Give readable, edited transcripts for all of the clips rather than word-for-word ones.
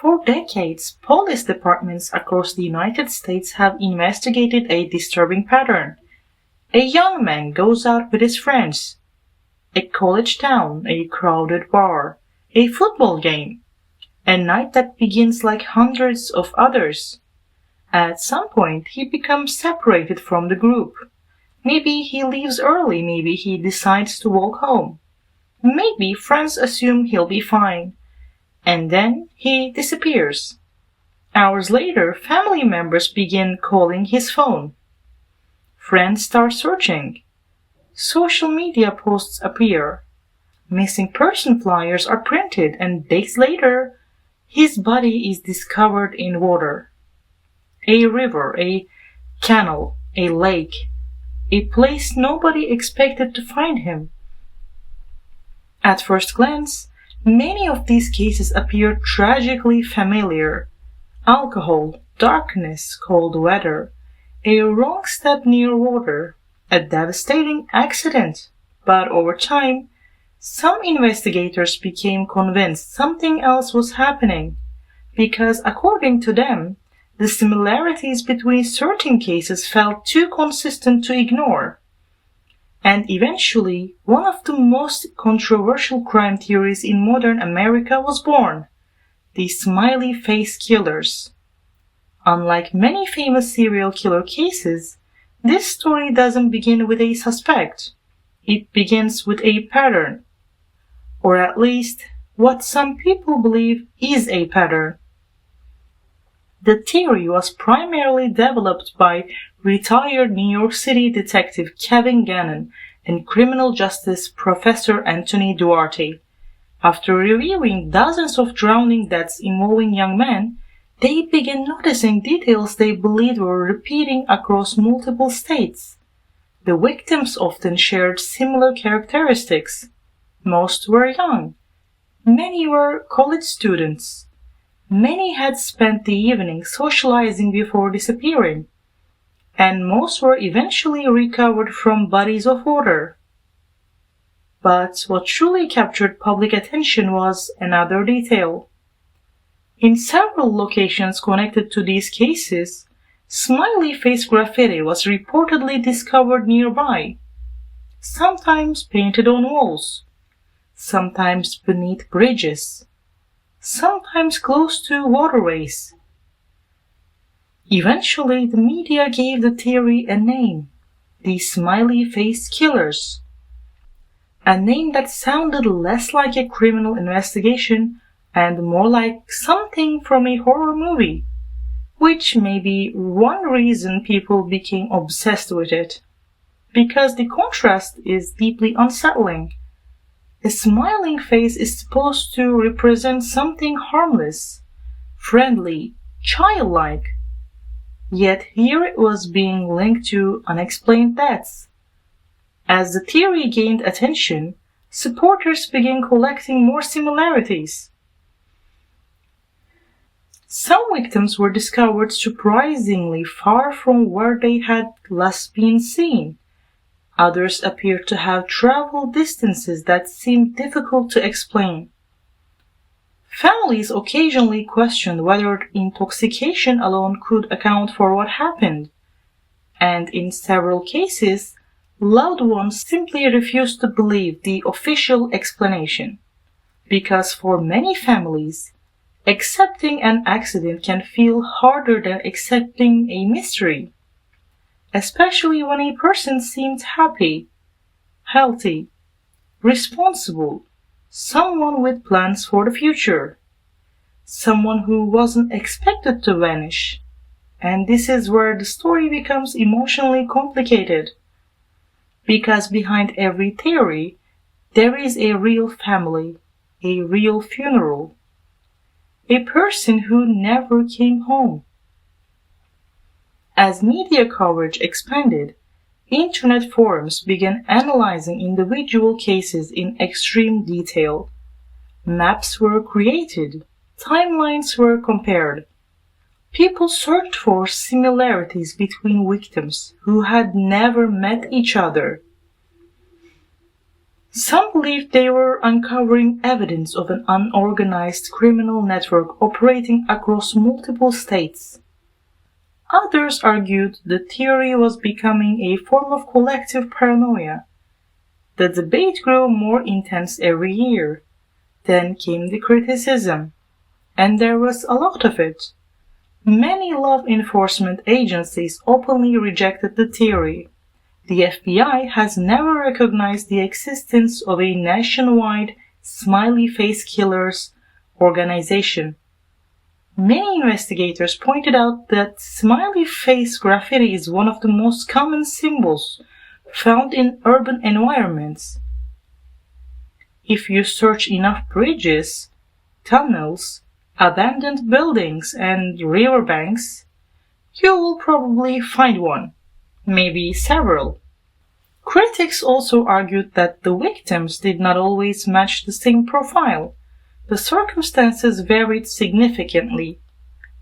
For decades, police departments across the United States have investigated a disturbing pattern. A young man goes out with his friends. A college town, a crowded bar, a football game. A night that begins like hundreds of others. At some point, he becomes separated from the group. Maybe he leaves early, maybe he decides to walk home. Maybe friends assume he'll be fine. And then he disappears. Hours later, family members begin calling his phone. Friends start searching. Social media posts appear. Missing person flyers are printed, and days later, his body is discovered in water. A river, a canal, a lake, a place nobody expected to find him. At first glance, many of these cases appear tragically familiar. Alcohol, darkness, cold weather, a wrong step near water, a devastating accident. But over time, some investigators became convinced something else was happening, because according to them, the similarities between certain cases felt too consistent to ignore. And eventually, one of the most controversial crime theories in modern America was born: the smiley face killers. Unlike many famous serial killer cases, this story doesn't begin with a suspect. It begins with a pattern. Or at least, what some people believe is a pattern. The theory was primarily developed by retired New York City detective Kevin Gannon and criminal justice professor Anthony Duarte. After reviewing dozens of drowning deaths involving young men, they began noticing details they believed were repeating across multiple states. The victims often shared similar characteristics. Most were young. Many were college students. Many had spent the evening socializing before disappearing, and most were eventually recovered from bodies of water. But what truly captured public attention was another detail. In several locations connected to these cases, smiley face graffiti was reportedly discovered nearby, sometimes painted on walls, sometimes beneath bridges, sometimes close to waterways. Eventually, the media gave the theory a name: the smiley face killers. A name that sounded less like a criminal investigation and more like something from a horror movie, which may be one reason people became obsessed with it, because the contrast is deeply unsettling. A smiling face is supposed to represent something harmless, friendly, childlike. Yet here it was being linked to unexplained deaths. As the theory gained attention, supporters began collecting more similarities. Some victims were discovered surprisingly far from where they had last been seen. Others appeared to have traveled distances that seemed difficult to explain. Families occasionally questioned whether intoxication alone could account for what happened, and in several cases, loved ones simply refused to believe the official explanation, because for many families, accepting an accident can feel harder than accepting a mystery, especially when a person seemed happy, healthy, responsible, someone with plans for the future, someone who wasn't expected to vanish. And this is where the story becomes emotionally complicated, because behind every theory, there is a real family, a real funeral, a person who never came home. As media coverage expanded, internet forums began analyzing individual cases in extreme detail. Maps were created, timelines were compared. People searched for similarities between victims who had never met each other. Some believed they were uncovering evidence of an unorganized criminal network operating across multiple states. Others argued the theory was becoming a form of collective paranoia. The debate grew more intense every year. Then came the criticism, and there was a lot of it. Many law enforcement agencies openly rejected the theory. The FBI has never recognized the existence of a nationwide Smiley face killers organization. Many investigators pointed out that smiley face graffiti is one of the most common symbols found in urban environments. If you search enough bridges, tunnels, abandoned buildings, and riverbanks, you will probably find one, maybe several. Critics also argued that the victims did not always match the same profile. The circumstances varied significantly.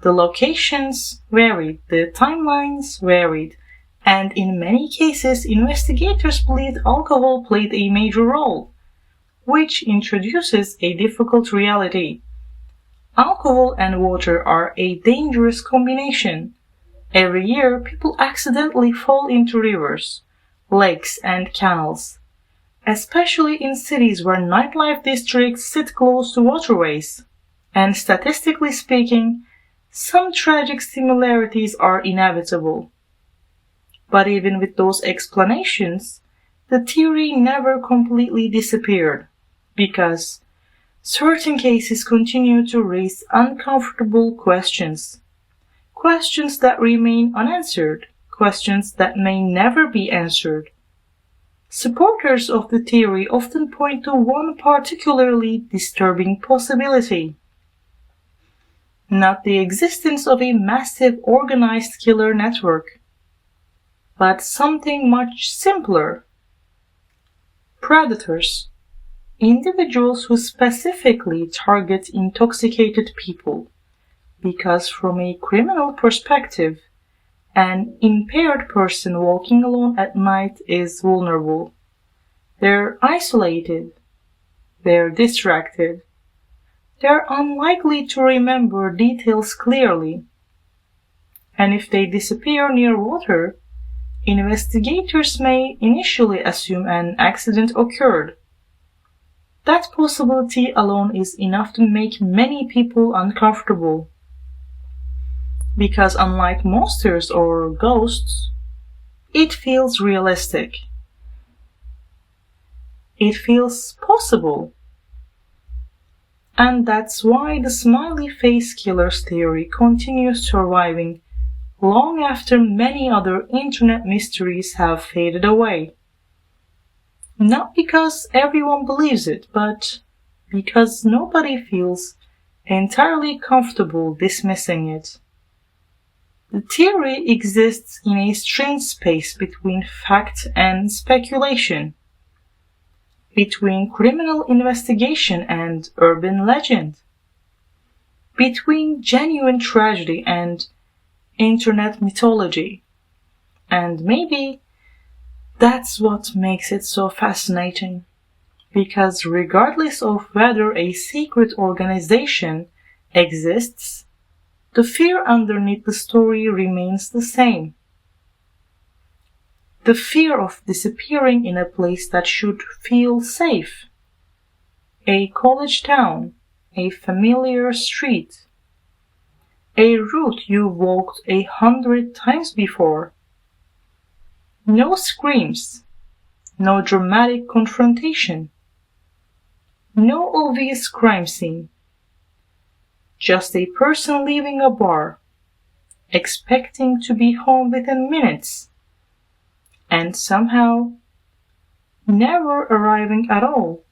The locations varied, the timelines varied, and in many cases investigators believed alcohol played a major role, which introduces a difficult reality. Alcohol and water are a dangerous combination. Every year, people accidentally fall into rivers, lakes, and canals, especially in cities where nightlife districts sit close to waterways. And statistically speaking, some tragic similarities are inevitable. But even with those explanations, the theory never completely disappeared, because certain cases continue to raise uncomfortable questions. Questions that remain unanswered, questions that may never be answered. Supporters of the theory often point to one particularly disturbing possibility. Not the existence of a massive organized killer network, but something much simpler. Predators. Individuals who specifically target intoxicated people, because from a criminal perspective, an impaired person walking alone at night is vulnerable. They're isolated. They're distracted. They're unlikely to remember details clearly. And if they disappear near water, investigators may initially assume an accident occurred. That possibility alone is enough to make many people uncomfortable. Because unlike monsters or ghosts, it feels realistic. It feels possible. And that's why the smiley face killers theory continues surviving long after many other internet mysteries have faded away. Not because everyone believes it, but because nobody feels entirely comfortable dismissing it. The theory exists in a strange space between fact and speculation, between criminal investigation and urban legend, between genuine tragedy and internet mythology. And maybe that's what makes it so fascinating, because regardless of whether a secret organization exists, the fear underneath the story remains the same. The fear of disappearing in a place that should feel safe. A college town, a familiar street, a route you've walked 100 times before. No screams, no dramatic confrontation, no obvious crime scene. Just a person leaving a bar, expecting to be home within minutes, and somehow never arriving at all.